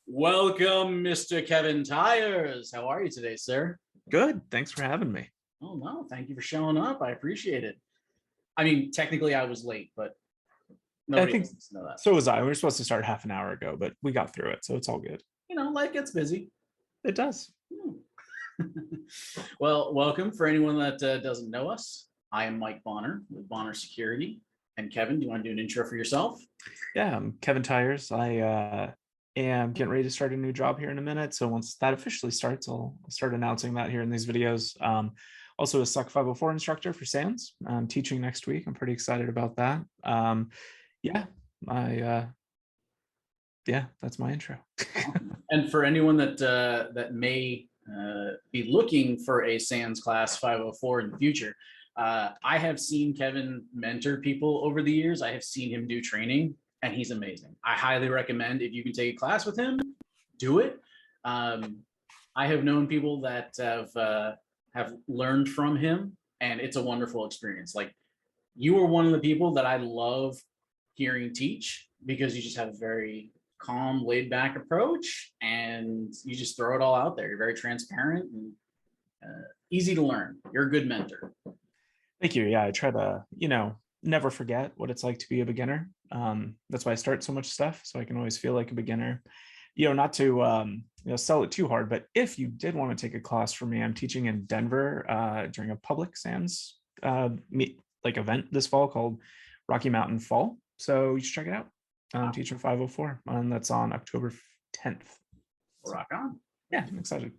Welcome, Mr. Kevin Tyers. How are you today, sir? Good. Thanks for having me. Oh, no, thank you for showing up. I appreciate it. I mean, technically I was late, but I nobody think else needs to know that. so was I. We were supposed to start half an hour ago, but we got through it, so it's all good. Life gets busy. It does. Well, welcome. For anyone that doesn't know us, I am Mike Bonner with Bonner Security. And Kevin, do you want to do an intro for yourself? Yeah, I'm Kevin Tyers. I am getting ready to start a new job here in a minute. So once that officially starts, I'll start announcing that here in these videos. Also a SEC 504 instructor for SANS. I'm teaching next week. I'm pretty excited about that. Yeah, I yeah, that's my intro. And for anyone that may be looking for a SANS class 504 in the future, I have seen Kevin mentor people over the years. I have seen him do training, and he's amazing. I highly recommend, if you can take a class with him, do it. I have known people that have learned from him, and it's a wonderful experience. Like, you are one of the people that I love hearing teach, because you just have a very calm, laid back approach, and you just throw it all out there. You're very transparent and easy to learn. You're a good mentor. Thank you. Yeah, I try to, never forget what it's like to be a beginner. That's why I start so much stuff, so I can always feel like a beginner. Not to sell it too hard, but if you did want to take a class from me, I'm teaching in Denver during a public SANS event this fall called Rocky Mountain Fall. So you should check it out. I'm teaching 504, and that's on October 10th. Rock on. Yeah, I'm excited.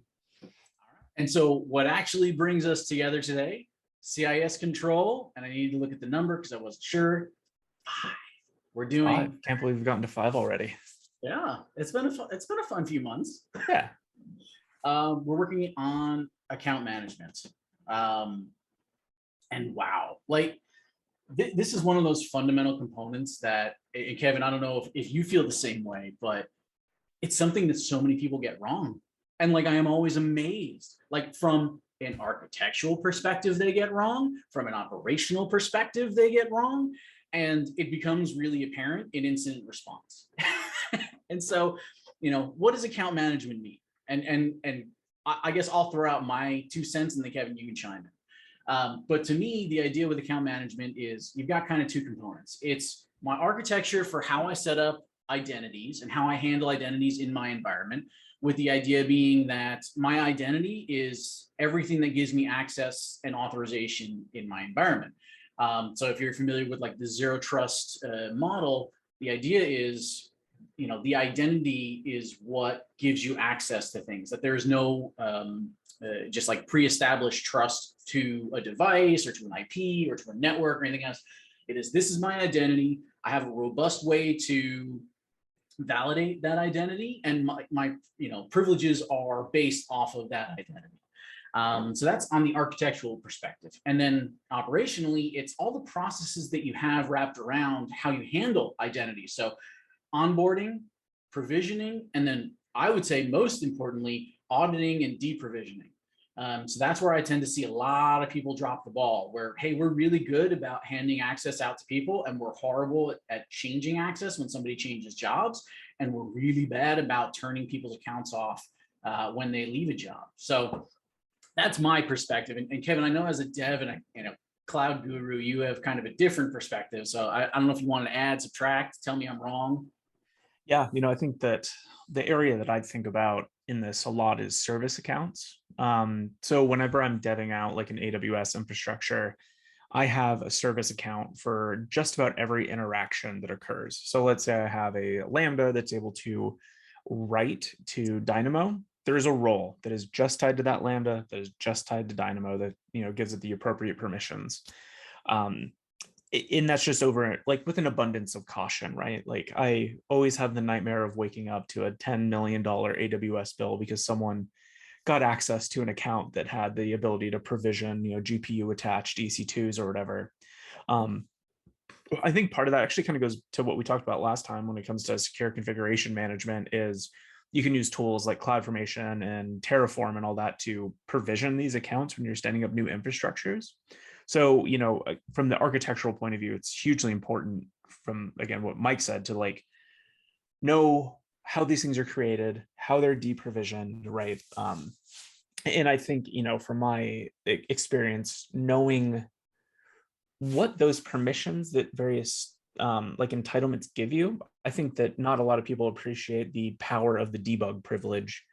And so what actually brings us together today, CIS Control, and I needed to look at the number because I wasn't sure. 5. We're doing. 5. Can't believe we've gotten to 5 already. Yeah, it's been a fun few months. Yeah. We're working on account management. And wow, like this is one of those fundamental components that, and Kevin, I don't know if you feel the same way, but it's something that so many people get wrong. And like, I am always amazed, like from an architectural perspective, they get wrong, from an operational perspective, they get wrong. And it becomes really apparent in incident response. And so, what does account management mean? And I guess I'll throw out my 2 cents, and then Kevin, you can chime in. But to me, the idea with account management is you've got kind of 2 components. It's my architecture for how I set up identities and how I handle identities in my environment, with the idea being that my identity is everything that gives me access and authorization in my environment. So if you're familiar with like the zero trust model, the idea is, the identity is what gives you access to things, that there is no just like pre-established trust to a device or to an IP or to a network or anything else. This is my identity. I have a robust way to validate that identity, and my privileges are based off of that identity. So that's on the architectural perspective. And then operationally, it's all the processes that you have wrapped around how you handle identity. So onboarding, provisioning, and then I would say most importantly, auditing and deprovisioning. So that's where I tend to see a lot of people drop the ball, where, hey, we're really good about handing access out to people, and we're horrible at changing access when somebody changes jobs, and we're really bad about turning people's accounts off when they leave a job. So that's my perspective. And Kevin, I know as a dev and a cloud guru, you have kind of a different perspective. So I don't know if you want to add, subtract, tell me I'm wrong. Yeah, I think that the area that I'd think about in this a lot is service accounts. So whenever I'm deving out like an AWS infrastructure, I have a service account for just about every interaction that occurs. So let's say I have a Lambda that's able to write to Dynamo. There's a role that is just tied to that Lambda, that is just tied to Dynamo, that gives it the appropriate permissions. And that's just over like with an abundance of caution, right? Like I always have the nightmare of waking up to a $10 million AWS bill because someone got access to an account that had the ability to provision, GPU attached EC2s or whatever. I think part of that actually kind of goes to what we talked about last time when it comes to secure configuration management is you can use tools like CloudFormation and Terraform and all that to provision these accounts when you're standing up new infrastructures. So, from the architectural point of view, it's hugely important from, again, what Mike said, to like know how these things are created, how they're deprovisioned, right? And I think, from my experience, knowing what those permissions that various like entitlements give you, I think that not a lot of people appreciate the power of the debug privilege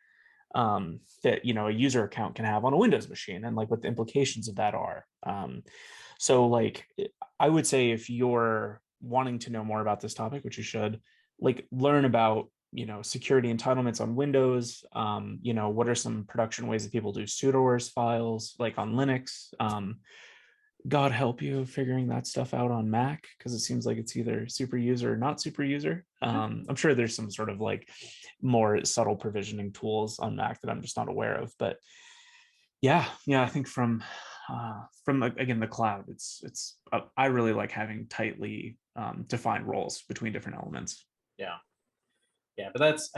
that a user account can have on a Windows machine, and like what the implications of that are. So like I would say, if you're wanting to know more about this topic, which you should, like learn about security entitlements on Windows. What are some production ways that people do sudoers files, like on Linux. God help you figuring that stuff out on Mac, because it seems like it's either super user or not super user. I'm sure there's some sort of like more subtle provisioning tools on Mac that I'm just not aware of. But yeah, I think from again, the cloud, it's I really like having tightly defined roles between different elements. Yeah. Yeah. But that's,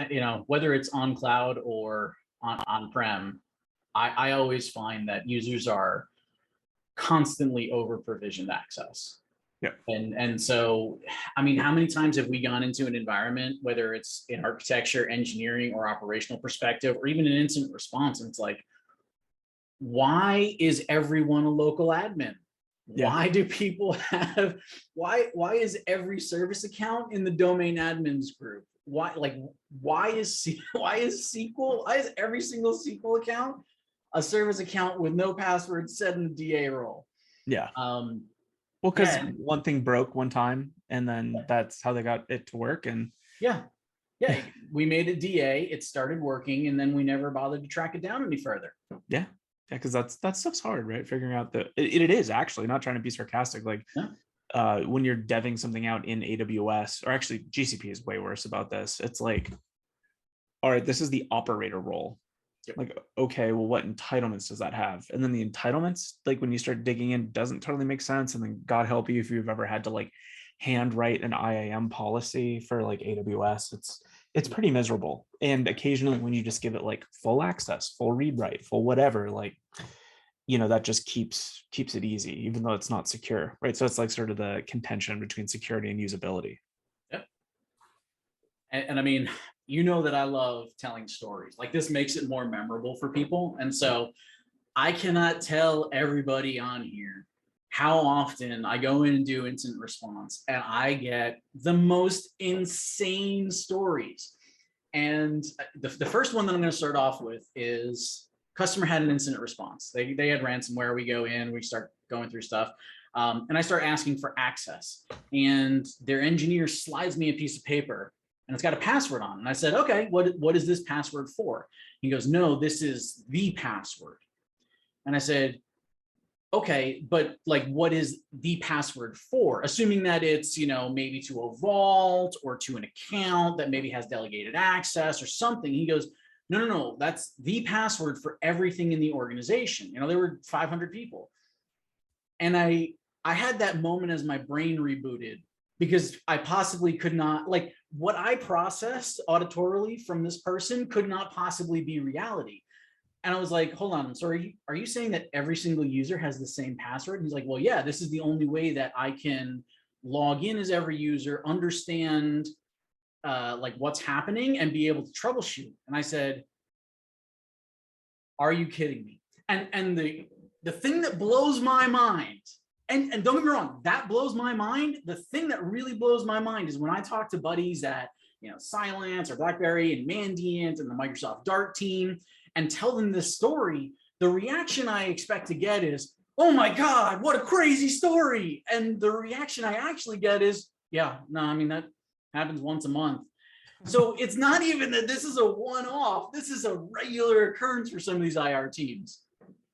whether it's on cloud or on-prem, I always find that users are constantly over provisioned access. Yeah. And so, I mean, how many times have we gone into an environment, whether it's in architecture, engineering, or operational perspective, or even an incident response, and it's like, why is everyone a local admin? Yeah. Why do people have, why is every service account in the domain admins group? Why is every single SQL account a service account with no password set in the DA role? Yeah. Well, because one thing broke one time, and then that's how they got it to work. And yeah, we made a DA, it started working, and then we never bothered to track it down any further. Yeah, because that stuff's hard, right? Figuring out it is actually, not trying to be sarcastic, like when you're deving something out in AWS, or actually GCP is way worse about this. It's like, all right, this is the operator role. Yep. Like, okay, well, what entitlements does that have? And then the entitlements, like when you start digging in, doesn't totally make sense. And then God help you if you've ever had to like handwrite an IAM policy for like AWS. It's pretty miserable. And occasionally when you just give it like full access, full read write, full whatever, like, that just keeps it easy, even though it's not secure, right? So it's like sort of the contention between security and usability. Yep. And I mean, that I love telling stories. Like, this makes it more memorable for people. And so I cannot tell everybody on here how often I go in and do incident response, and I get the most insane stories. And the first one that I'm going to start off with is, customer had an incident response. They had ransomware. We go in, we start going through stuff. And I start asking for access, and their engineer slides me a piece of paper, and it's got a password on it. And I said, okay, what is this password for? He goes, no, this is the password. And I said, okay, but like, what is the password for? Assuming that it's, maybe to a vault or to an account that maybe has delegated access or something. He goes, no, that's the password for everything in the organization. There were 500 people. And I had that moment as my brain rebooted, because I possibly could not, like, what I processed auditorily from this person could not possibly be reality. And I was like, hold on, so are you saying that every single user has the same password? And he's like, well, yeah, this is the only way that I can log in as every user, understand like what's happening, and be able to troubleshoot. And I said, are you kidding me? And the thing that blows my mind, and don't get me wrong, that blows my mind. The thing that really blows my mind is when I talk to buddies at Cylance or BlackBerry and Mandiant and the Microsoft Dart team, and tell them this story, the reaction I expect to get is, oh my God, what a crazy story. And the reaction I actually get is, yeah, no, I mean, that happens once a month. So it's not even that this is a one-off. This is a regular occurrence for some of these IR teams.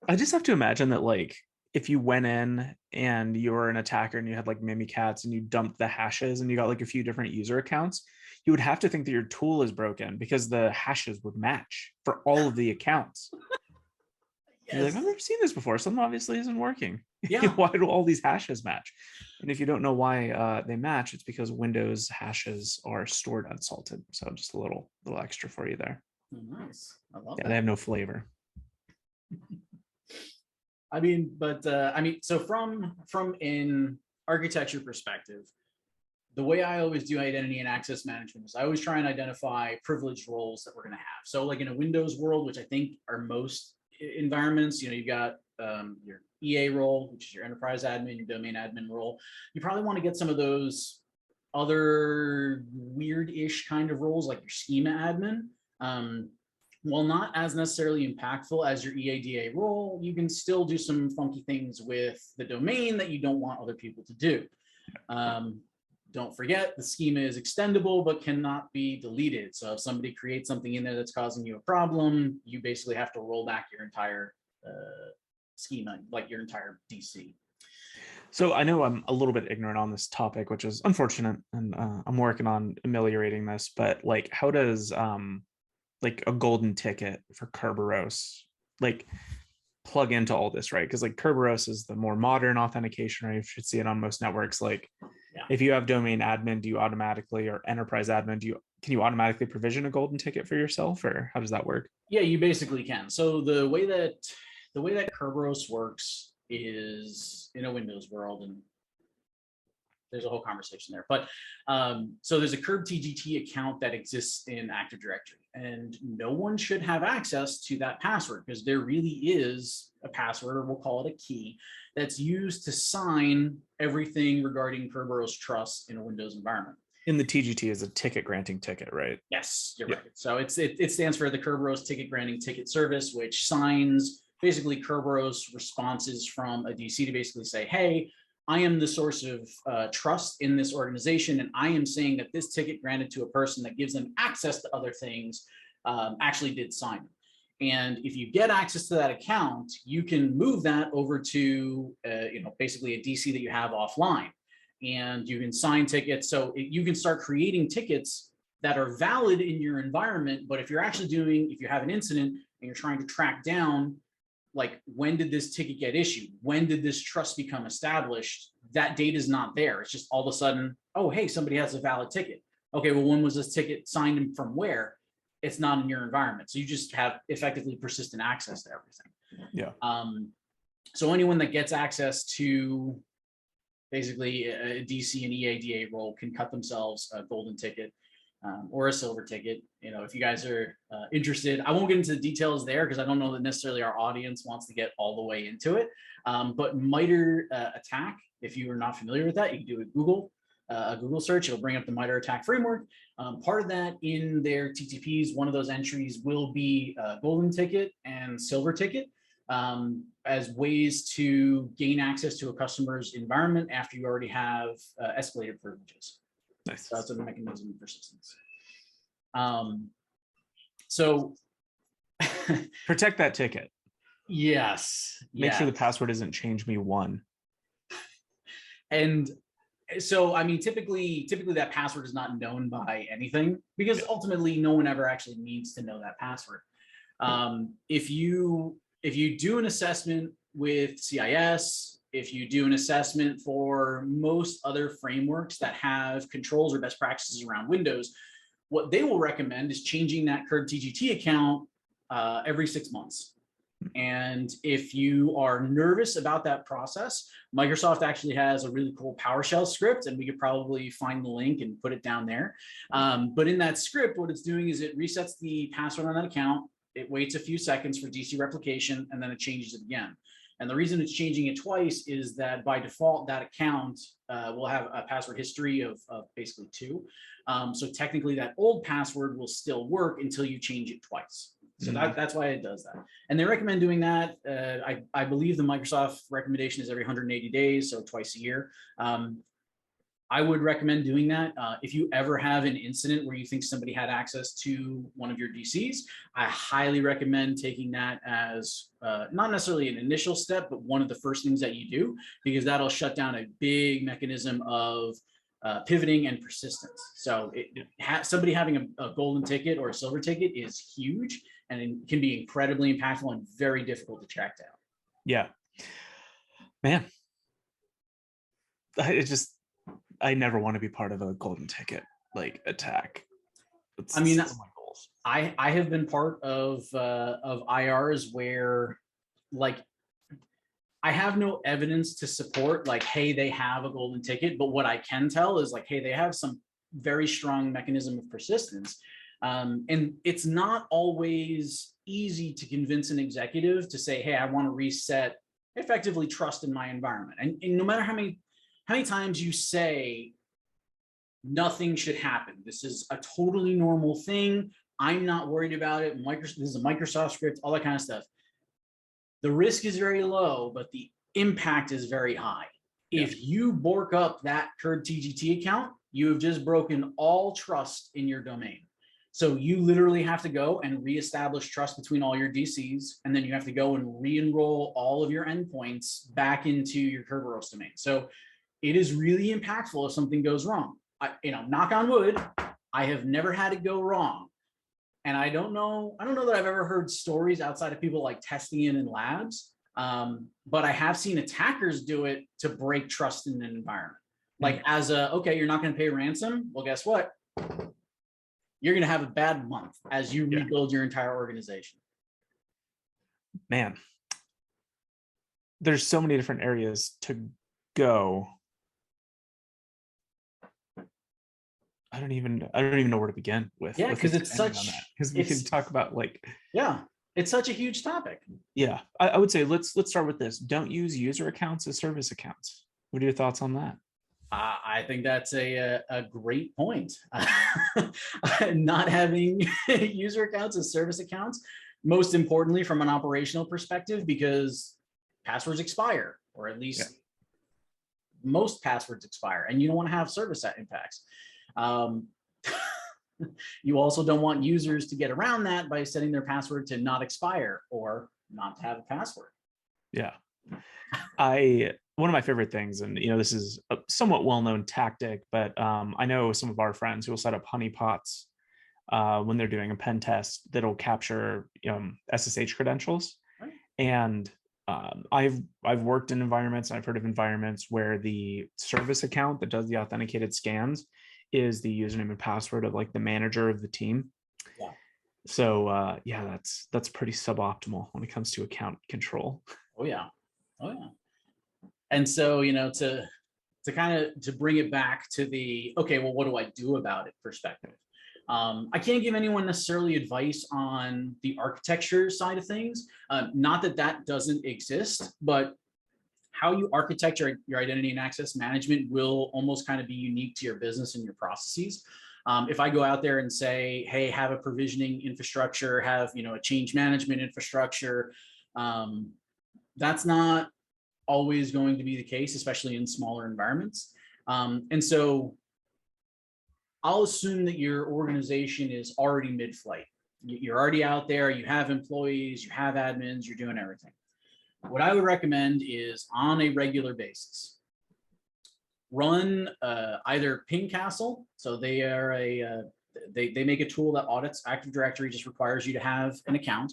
I just have to imagine that, like, if you went in and you were an attacker and you had like Mimikatz and you dumped the hashes and you got like a few different user accounts, you would have to think that your tool is broken, because the hashes would match for all of the accounts. Yes. You're like, I've never seen this before. Something obviously isn't working. Yeah. Why do all these hashes match? And if you don't know why they match, it's because Windows hashes are stored unsalted. So just a little extra for you there. Oh, nice. I love that. They have no flavor. I mean, but so from an architecture perspective, the way I always do identity and access management is I always try and identify privileged roles that we're going to have. So like in a Windows world, which I think are most environments, you've got your EA role, which is your enterprise admin, your domain admin role. You probably want to get some of those other weird-ish kind of roles like your schema admin. While not as necessarily impactful as your EADA role, you can still do some funky things with the domain that you don't want other people to do. Don't forget, the schema is extendable, but cannot be deleted. So if somebody creates something in there that's causing you a problem, you basically have to roll back your entire schema, like your entire DC. So I know I'm a little bit ignorant on this topic, which is unfortunate, and I'm working on ameliorating this. But like, how does like a golden ticket for Kerberos like plug into all this, right? Because like Kerberos is the more modern authentication, right? You should see it on most networks. Like, if you have domain admin, do you automatically, or enterprise admin, can you automatically provision a golden ticket for yourself, or how does that work? Yeah, you basically can. So the way that Kerberos works is in a Windows world, and there's a whole conversation there. But so there's a KerbTGT account that exists in Active Directory, and no one should have access to that password because there really is a password, or we'll call it a key, that's used to sign everything regarding Kerberos trust in a Windows environment. In the TGT is a ticket granting ticket, right? Yes, you're right. So it stands for the Kerberos Ticket Granting Ticket Service, which signs basically Kerberos responses from a DC to basically say, hey, I am the source of trust in this organization, and I am saying that this ticket granted to a person that gives them access to other things actually did sign it. And if you get access to that account, you can move that over to basically a DC that you have offline, and you can sign tickets. So you can start creating tickets that are valid in your environment. But if you have an incident and you're trying to track down, like, when did this ticket get issued? When did this trust become established? That data is not there. It's just all of a sudden, oh, hey, somebody has a valid ticket. Okay, well, when was this ticket signed and from where? It's not in your environment. So you just have effectively persistent access to everything. Yeah. So anyone that gets access to basically a DC and EADA role can cut themselves a golden ticket or a silver ticket. If you guys are interested, I won't get into the details there because I don't know that necessarily our audience wants to get all the way into it. But MITRE ATT&CK, if you are not familiar with that, you can do a Google search. It'll bring up the MITRE ATT&CK framework. Part of that in their TTPs, one of those entries will be a golden ticket and silver ticket as ways to gain access to a customer's environment after you already have escalated privileges. Nice. So that's a mechanism of persistence. So protect that ticket. Yes. Make sure the password isn't change me one. And so, I mean, typically that password is not known by anything because ultimately no one ever actually needs to know that password. If you do an assessment with CIS, if you do an assessment for most other frameworks that have controls or best practices around Windows, what they will recommend is changing that KerbTGT account every 6 months. And if you are nervous about that process, Microsoft actually has a really cool PowerShell script, and we could probably find the link and put it down there. But in that script, what it's doing is it resets the password on that account. It waits a few seconds for DC replication, and then it changes it again. And the reason it's changing it twice is that by default, that account will have a password history of basically 2. So technically that old password will still work until you change it twice. So that's why it does that. And they recommend doing that. I believe the Microsoft recommendation is every 180 days, so twice a year. I would recommend doing that. If you ever have an incident where you think somebody had access to one of your DCs, I highly recommend taking that as not necessarily an initial step, but one of the first things that you do, because that'll shut down a big mechanism of pivoting and persistence. So somebody having a golden ticket or a silver ticket is huge, and it can be incredibly impactful and very difficult to track down. Yeah, man, I never want to be part of a golden ticket like attack. I mean, that's my goals. I have been part of IRs where, like, I have no evidence to support like, hey, they have a golden ticket, but what I can tell is like, hey, they have some very strong mechanism of persistence. And it's not always easy to convince an executive to say, hey, I want to reset effectively trust in my environment. And no matter how many times you say nothing should happen, this is a totally normal thing, I'm not worried about it, this is a Microsoft script, all that kind of stuff. The risk is very low, but the impact is very high. Yeah. If you bork up that current TGT account, you have just broken all trust in your domain. So you literally have to go and reestablish trust between all your DCs, and then you have to go and re-enroll all of your endpoints back into your Kerberos domain. So it is really impactful if something goes wrong. Knock on wood, I have never had it go wrong. And I don't know that I've ever heard stories outside of people like testing it in labs, but I have seen attackers do it to break trust in an environment. Like okay, you're not going to pay ransom. Well, guess what? You're going to have a bad month as you rebuild your entire organization. Man, there's so many different areas to go. I don't even know where to begin with. Yeah, because it's because we can talk about like, it's such a huge topic. Yeah, I would say let's start with this. Don't use user accounts as service accounts. What are your thoughts on that? I think that's a great point. Not having user accounts as service accounts, most importantly from an operational perspective, because passwords expire, or at least most passwords expire, and you don't want to have service impacts. You also don't want users to get around that by setting their password to not expire or not to have a password. Yeah. One of my favorite things, and this is a somewhat well-known tactic, but I know some of our friends who will set up honeypots when they're doing a pen test that'll capture SSH credentials. Right. And I've worked in environments, and I've heard of environments where the service account that does the authenticated scans is the username and password of like the manager of the team. Yeah. So that's pretty suboptimal when it comes to account control. Oh yeah. And so, to bring it back to the, okay, well, what do I do about it perspective? I can't give anyone necessarily advice on the architecture side of things. Not that doesn't exist, but how you architect your identity and access management will almost kind of be unique to your business and your processes. If I go out there and say, hey, have a provisioning infrastructure, have a change management infrastructure, that's not always going to be the case, especially in smaller environments. And so I'll assume that your organization is already mid-flight. You're already out there, you have employees, you have admins, you're doing everything. What I would recommend is on a regular basis, run either Ping Castle. So they are they make a tool that audits Active Directory, just requires you to have an account.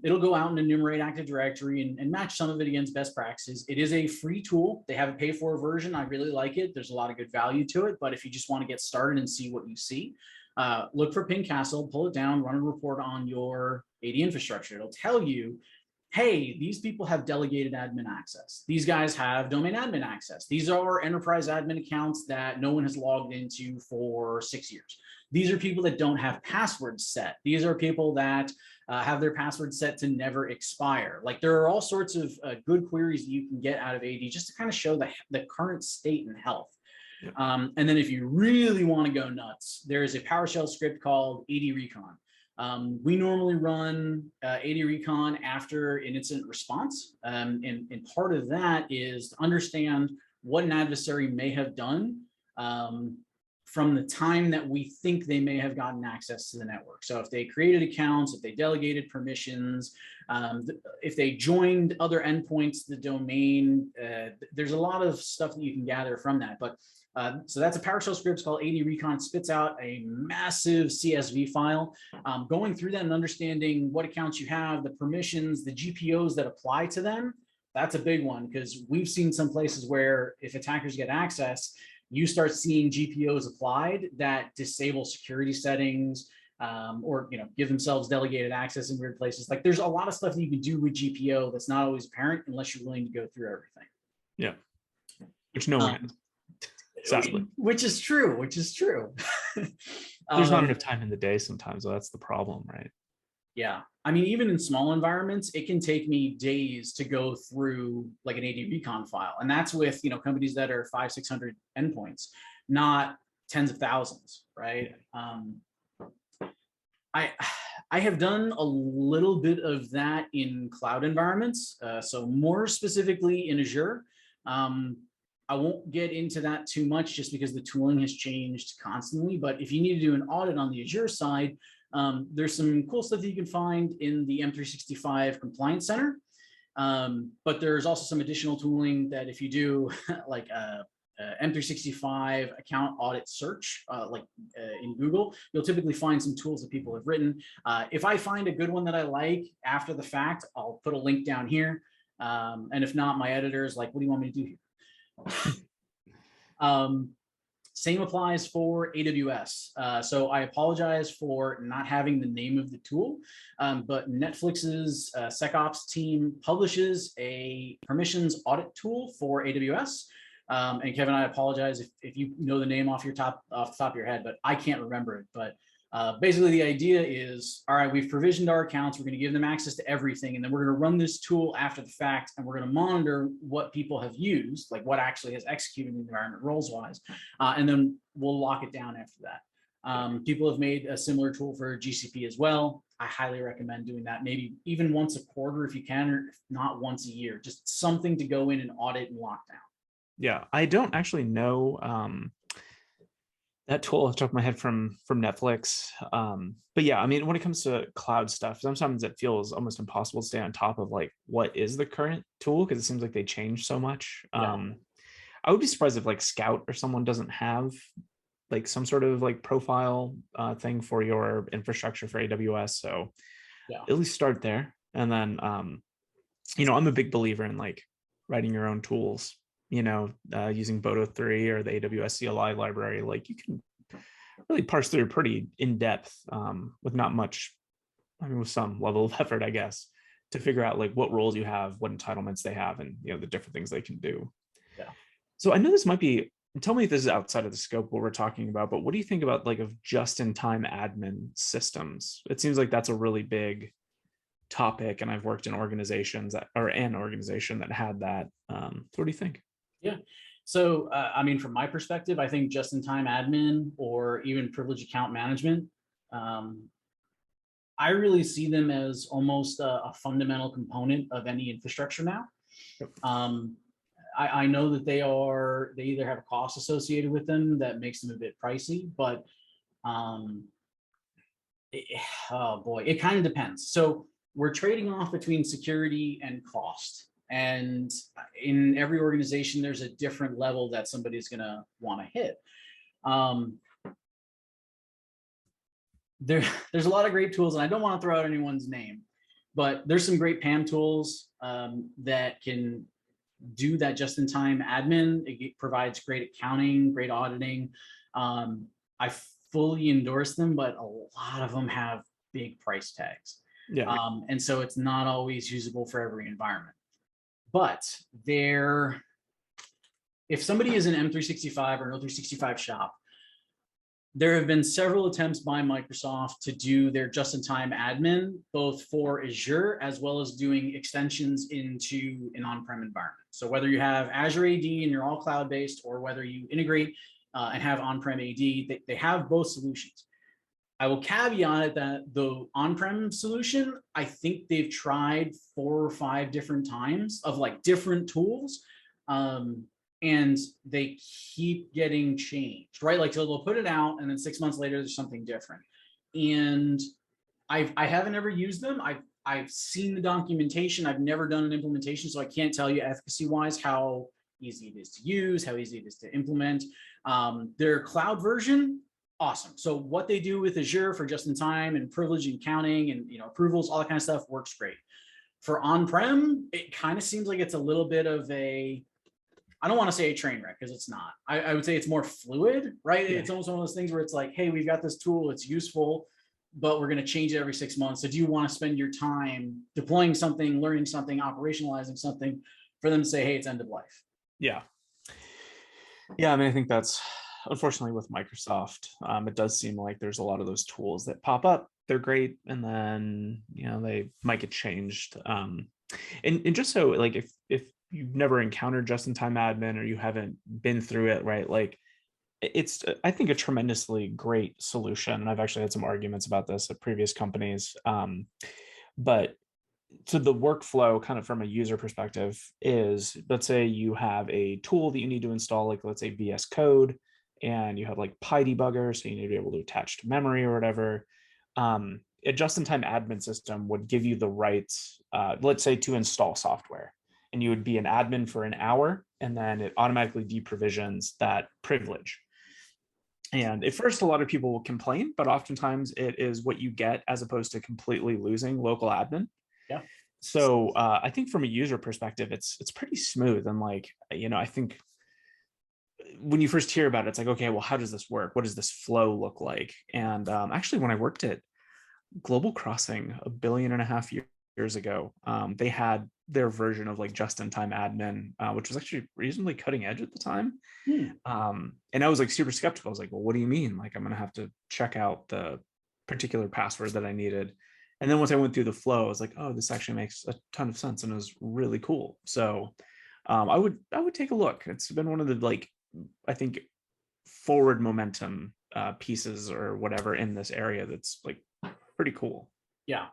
It'll go out and enumerate Active Directory and match some of it against best practices. It is a free tool. They have a pay-for version. I really like it. There's a lot of good value to it. But if you just want to get started and see what you see, look for Ping Castle, pull it down, run a report on your AD infrastructure. It'll tell you, hey, these people have delegated admin access. These guys have domain admin access. These are enterprise admin accounts that no one has logged into for 6 years. These are people that don't have passwords set. These are people that have their passwords set to never expire. Like, there are all sorts of good queries that you can get out of AD just to kind of show the current state and health. Yeah. And then if you really want to go nuts, there is a PowerShell script called AD Recon. We normally run AD Recon after an incident response. And part of that is to understand what an adversary may have done from the time that we think they may have gotten access to the network. So if they created accounts, if they delegated permissions, if they joined other endpoints to the domain, there's a lot of stuff that you can gather from that. But so that's a PowerShell script called AD Recon, spits out a massive CSV file. Going through that and understanding what accounts you have, the permissions, the GPOs that apply to them, that's a big one, because we've seen some places where if attackers get access, you start seeing GPOs applied that disable security settings, or give themselves delegated access in weird places. Like there's a lot of stuff that you can do with GPO that's not always apparent unless you're willing to go through everything. Yeah, which no one is. Sadly. Which is true. There's not enough time in the day sometimes, so that's the problem, right? Yeah. I mean, even in small environments, it can take me days to go through like an AD recon file. And that's with, companies that are 500-600 endpoints, not tens of thousands, right? I have done a little bit of that in cloud environments. So more specifically in Azure. I won't get into that too much just because the tooling has changed constantly. But if you need to do an audit on the Azure side, there's some cool stuff that you can find in the M365 Compliance Center. But there's also some additional tooling that if you do like M365 account audit search, in Google, you'll typically find some tools that people have written. If I find a good one that I like after the fact, I'll put a link down here. And if not, my editor is like, what do you want me to do here? Same applies for AWS. So I apologize for not having the name of the tool, but Netflix's SecOps team publishes a permissions audit tool for AWS. And Kevin, I apologize if you know the name off the top of your head, but I can't remember it. But basically the idea is, all right, we've provisioned our accounts, we're going to give them access to everything, and then we're going to run this tool after the fact, and we're going to monitor what people have used, like what actually has executed in the environment roles wise, and then we'll lock it down after that. People have made a similar tool for GCP as well. I highly recommend doing that, maybe even once a quarter if you can, or if not once a year, just something to go in and audit and lock down. Yeah, I don't actually know that tool off the top of my head from Netflix. But yeah, I mean, when it comes to cloud stuff, sometimes it feels almost impossible to stay on top of like what is the current tool, because it seems like they change so much. Yeah. I would be surprised if like Scout or someone doesn't have like some sort of like profile thing for your infrastructure for AWS. So yeah, at least start there. And then, I'm a big believer in like writing your own tools. Using Boto 3 or the AWS CLI library, like you can really parse through pretty in depth with not much, with some level of effort, I guess, to figure out like what roles you have, what entitlements they have, and the different things they can do. Yeah. So I know this might be, tell me if this is outside of the scope of what we're talking about, but what do you think about like of just-in-time admin systems? It seems like that's a really big topic, and I've worked in organizations an organization that had that. So what do you think? Yeah. So, from my perspective, I think just-in-time admin or even privileged account management, I really see them as almost a fundamental component of any infrastructure now. Yep. I know that they either have a cost associated with them that makes them a bit pricey, but oh boy, it kind of depends. So we're trading off between security and cost. And in every organization, there's a different level that somebody's going to want to hit. There's a lot of great tools, and I don't want to throw out anyone's name, but there's some great PAM tools that can do that just-in-time admin. It provides great accounting, great auditing. I fully endorse them, but a lot of them have big price tags. Yeah. And so it's not always usable for every environment. But if somebody is an M365 or an O365 shop, there have been several attempts by Microsoft to do their just-in-time admin, both for Azure as well as doing extensions into an on-prem environment. So whether you have Azure AD and you're all cloud-based, or whether you integrate and have on-prem AD, they have both solutions. I will caveat it that the on-prem solution, I think they've tried 4 or 5 different times of like different tools, and they keep getting changed, right? Like, so they'll put it out and then 6 months later, there's something different. And I haven't ever used them. I've seen the documentation. I've never done an implementation, so I can't tell you efficacy-wise how easy it is to use, how easy it is to implement. Their cloud version, awesome. So what they do with Azure for just-in-time and privilege and counting and approvals, all that kind of stuff works great. For on-prem, it kind of seems like it's a little bit of a, I don't want to say a train wreck because it's not. I would say it's more fluid, right? Yeah. It's almost one of those things where it's like, hey, we've got this tool, it's useful, but we're going to change it every 6 months. So do you want to spend your time deploying something, learning something, operationalizing something, for them to say, hey, it's end of life? Yeah. Yeah, I mean, I think that's unfortunately with Microsoft, it does seem like there's a lot of those tools that pop up. They're great, and then they might get changed. And just so like if you've never encountered just-in-time admin or you haven't been through it, right? Like it's I think a tremendously great solution. And I've actually had some arguments about this at previous companies. But so the workflow kind of from a user perspective is, let's say you have a tool that you need to install, like let's say VS Code, and you have like PyDebugger, so you need to be able to attach to memory or whatever. A just-in-time admin system would give you the rights, let's say, to install software, and you would be an admin for an hour, and then it automatically deprovisions that privilege. And at first, a lot of people will complain, but oftentimes it is what you get as opposed to completely losing local admin. Yeah. So I think from a user perspective, it's pretty smooth. And like, I think when you first hear about it, it's like, okay, well, how does this work? What does this flow look like? And actually, when I worked at Global Crossing 1.5 billion years ago, they had their version of like just-in-time admin, which was actually reasonably cutting edge at the time. And I was like super skeptical. I was like, well, what do you mean? Like, I'm going to have to check out the particular password that I needed. And then once I went through the flow, I was like, oh, this actually makes a ton of sense, and it was really cool. So I would take a look. It's been one of the, like, I think, forward momentum pieces or whatever in this area that's like pretty cool. Yeah.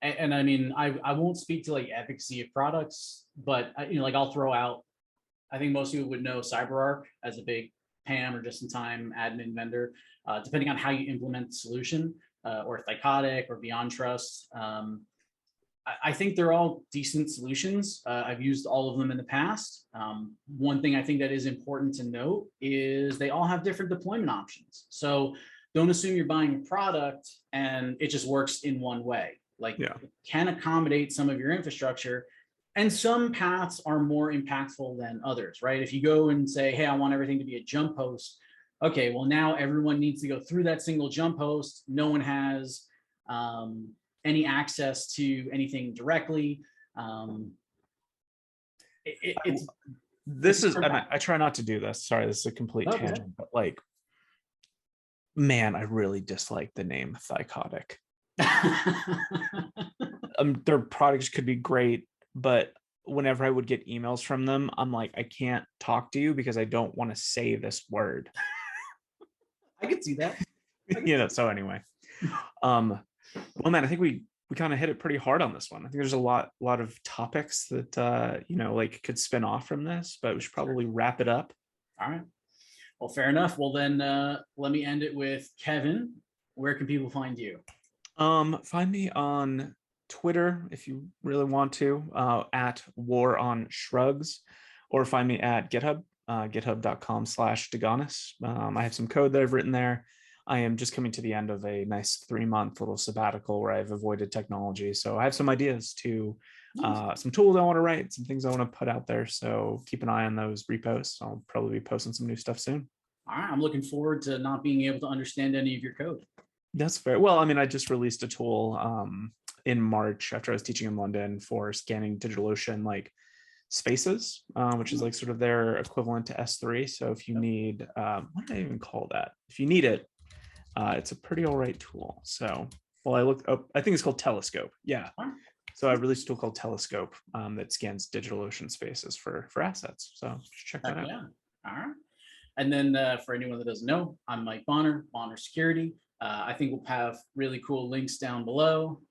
And I mean, I won't speak to like efficacy of products, but like I'll throw out, I think most people would know CyberArk as a big PAM or just-in-time admin vendor, depending on how you implement the solution, or Thycotic or Beyond Trust. I think they're all decent solutions. I've used all of them in the past. One thing I think that is important to note is they all have different deployment options. So don't assume you're buying a product and it just works in one way. Like, it can accommodate some of your infrastructure, and some paths are more impactful than others, right? If you go and say, hey, I want everything to be a jump host. Okay, well, now everyone needs to go through that single jump host. No one has any access to anything directly. I try not to do this. Sorry, this is a complete tangent, but like, man, I really dislike the name Thycotic. Their products could be great, but whenever I would get emails from them, I'm like, I can't talk to you because I don't want to say this word. I could see that. So anyway, well, man, I think we kind of hit it pretty hard on this one. I think there's a lot of topics that like could spin off from this, but we should probably wrap it up. All right. Well, fair enough. Well, then let me end it with Kevin. Where can people find you? Find me on Twitter if you really want to, at War on Shrugs, or find me at GitHub, github.com/Deganis. I have some code that I've written there. I am just coming to the end of a nice 3-month little sabbatical where I've avoided technology. So I have some ideas to some tools I want to write, some things I want to put out there. So keep an eye on those reposts. I'll probably be posting some new stuff soon. All right. I'm looking forward to not being able to understand any of your code. That's fair. Well, I mean, I just released a tool in March after I was teaching in London for scanning DigitalOcean like spaces, which is like sort of their equivalent to S3. So if you need, what did I even call that? If you need it, it's a pretty all right tool. So, well, I looked up, I think it's called Telescope. Yeah. So I released a tool called Telescope that scans DigitalOcean spaces for assets. So check that out. Yeah. All right. And then for anyone that doesn't know, I'm Mike Bonner, Bonner Security. I think we'll have really cool links down below.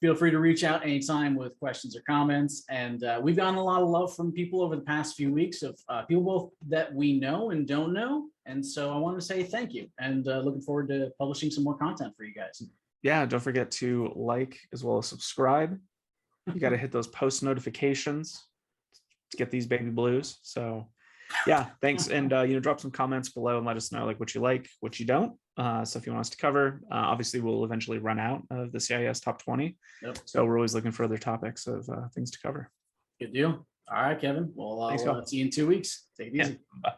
Feel free to reach out anytime with questions or comments. And we've gotten a lot of love from people over the past few weeks of people both that we know and don't know. And so I want to say thank you, and looking forward to publishing some more content for you guys. Yeah, don't forget to like as well as subscribe. You got to hit those post notifications to get these baby blues. So yeah, thanks. And drop some comments below and let us know like what you like, what you don't. Stuff you want us to cover. Obviously, we'll eventually run out of the CIS top 20. Yep. So we're always looking for other topics of things to cover. Good deal. All right, Kevin. Well, I'll see you in 2 weeks. Take it easy. Bye.